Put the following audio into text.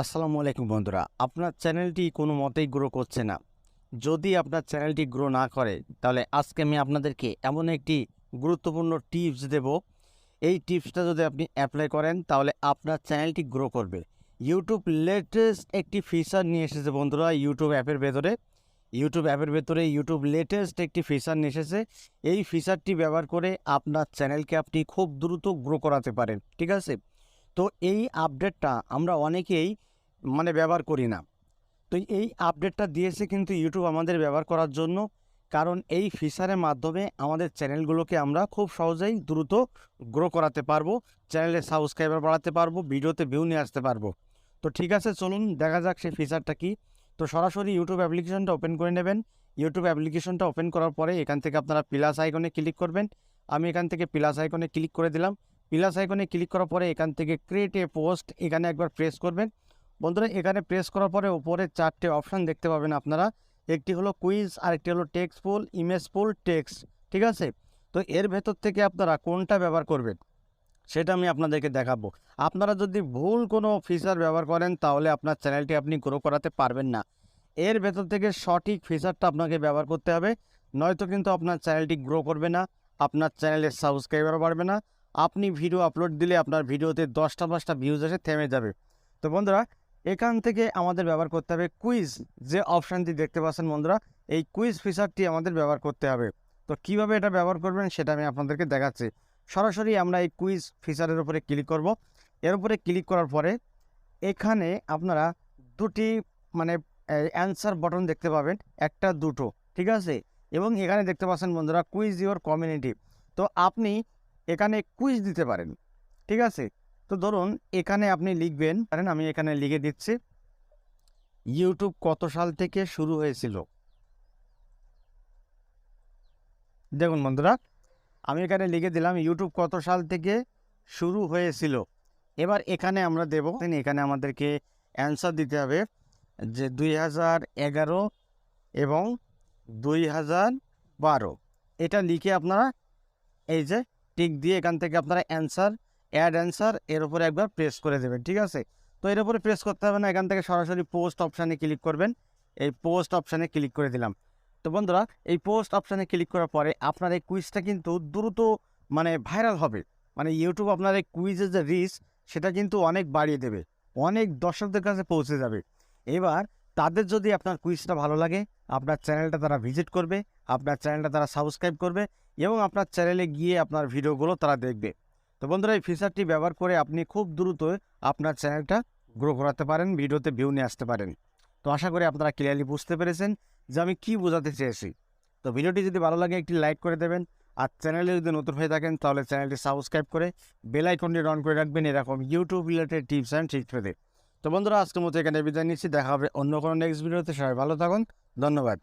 আসসালামু আলাইকুম বন্ধুরা, আপনার চ্যানেলটি কোনো মতেই গ্রো করছে না। যদি আপনার চ্যানেলটি গ্রো না করে, তাহলে আজকে আমি আপনাদেরকে এমন একটি গুরুত্বপূর্ণ টিপস দেব। এই টিপসটা যদি আপনি অ্যাপ্লাই করেন, তাহলে আপনার চ্যানেলটি গ্রো করবে। ইউটিউব লেটেস্ট একটি ফিচার নিয়ে এসেছে বন্ধুরা। ইউটিউব লেটেস্ট একটি ফিচার নিয়ে এসেছে। এই ফিচারটি ব্যবহার করে আপনার চ্যানেলকে আপনি খুব দ্রুত গ্রো করাতে পারেন, ঠিক আছে? তো এই আপডেটটা আমরা অনেকেই ব্যবহার করি না। তো এই আপডেটটা দিয়েছে কিন্তু ইউটিউব আমাদের ব্যবহার করার জন্য। কারণ এই ফিচারের মাধ্যমে আমাদের চ্যানেলগুলোকে আমরা খুব সহজেই দ্রুত গ্রো করাতে পারবো, চ্যানেলে সাবস্ক্রাইবার বাড়াতে পারবো, ভিডিওতে ভিউ নিয়ে আসতে পারবো। তো ঠিক আছে, চলুন দেখা যাক সেই ফিচারটা কি। তো সরাসরি ইউটিউব অ্যাপ্লিকেশনটা ওপেন করে নেবেন। ইউটিউব অ্যাপ্লিকেশনটা ওপেন করার পরে এখান থেকে আপনারা প্লাস আইকনে ক্লিক করবেন। আমি এখান থেকে প্লাস আইকনে ক্লিক করে দিলাম। প্লাস আইকনে ক্লিক করার পরে এখান থেকে ক্রিয়েট এ পোস্ট এখানে একবার প্রেস করবেন। বন্ধুরা, এখানে প্রেস করার পরে উপরে 4টে অপশান দেখতে পাবেন আপনারা। একটি হলো কুইজ, আরেকটি হলো text poll, image poll, text, ঠিক আছে? তো এর ভেতর থেকে আপনারা কোনটা ব্যবহার করবেন সেটা আমি আপনাদেরকে দেখাবো। আপনারা যদি ভুল কোনো ফিচার ব্যবহার করেন, তাহলে আপনার চ্যানেলটি আপনি গ্রো করাতে পারবেন না। এর ভেতর থেকে সঠিক ফিচারটা আপনাকে ব্যবহার করতে হবে, নয়তো কিন্তু আপনার চ্যানেলটি গ্রো করবে না, আপনার চ্যানেলের সাবস্ক্রাইবার বাড়বে না। আপনি ভিডিও আপলোড দিলে আপনার ভিডিওতে 10টা ভিউজ এসে থেমে যাবে। তো বন্ধুরা, এখান থেকে আমাদের ব্যবহার করতে হবে কুইজ, যে অপশানটি দেখতে পাচ্ছেন বন্ধুরা, এই কুইজ ফিচারটি আমাদের ব্যবহার করতে হবে। তো কিভাবে এটা ব্যবহার করবেন সেটা আমি আপনাদেরকে দেখাচ্ছি। সরাসরি আমরা এই কুইজ ফিচারের উপরে ক্লিক করব। এর উপরে ক্লিক করার পরে এখানে আপনারা দুটি অ্যান্সার বটন দেখতে পাবেন, একটা দুটো, ঠিক আছে? এবং এখানে দেখতে পাচ্ছেন বন্ধুরা কুইজ ইওর কমিউনিটি। তো আপনি এখানে কুইজ দিতে পারেন, ঠিক আছে? তো ধরুন এখানে আপনি লিখবেন, আমি এখানে লিখে দিচ্ছি, ইউটিউব কত সাল থেকে শুরু হয়েছিল। দেখুন বন্ধুরা, আমি এখানে লিখে দিলাম ইউটিউব কত সাল থেকে শুরু হয়েছিল। এবার এখানে আমরা দেব, এখানে আমাদেরকে অ্যান্সার দিতে হবে যে 2011 এবং 2012। এটা লিখে আপনারা এই যে টিক দিয়ে এখান থেকে আপনারা অ্যাড অ্যান্সার এর উপরে একবার প্রেস করে দেবেন, ঠিক আছে? তো এর উপরে প্রেস করতে হবে না, এখান থেকে সরাসরি পোস্ট অপশানে ক্লিক করবেন। এই পোস্ট অপশানে ক্লিক করে দিলাম। তো বন্ধুরা, এই পোস্ট অপশানে ক্লিক করার পরে আপনার এই কুইজটা কিন্তু দ্রুত ভাইরাল হবে। ইউটিউব আপনার এই কুইজের যে রিচ, সেটা কিন্তু অনেক বাড়িয়ে দেবে, অনেক দর্শকদের কাছে পৌঁছে যাবে। এবার তাদের যদি আপনার কুইজটা ভালো লাগে, আপনার চ্যানেলটা তারা ভিজিট করবে, আপনার চ্যানেলটা তারা সাবস্ক্রাইব করবে এবং আপনার চ্যানেলে গিয়ে আপনার ভিডিওগুলো তারা দেখবে। তো বন্ধুরা, এই ফিচারটি ব্যবহার করে আপনি খুব দ্রুত আপনার চ্যানেলটা গ্রো করাতে পারেন, ভিডিওতে ভিউ নিয়ে আসতে পারেন। তো আশা করি আপনারা ক্লিয়ারলি বুঝতে পেরেছেন যে আমি কি বোঝাতে চেয়েছি। তো ভিডিওটি যদি ভালো লাগে একটি লাইক করে দেবেন, আর চ্যানেলে যদি নতুন হয়ে থাকেন তাহলে চ্যানেলটি সাবস্ক্রাইব করে বেল আইকনটি অন করে রাখবেন এরকম YouTube related tips and tricks পেতে। তো বন্ধুরা, আজকের মতো এখানে বিদায় নিচ্ছি, দেখা হবে অন্য কোনো নেক্সট ভিডিওতে। সবাই ভালো থাকুন, ধন্যবাদ।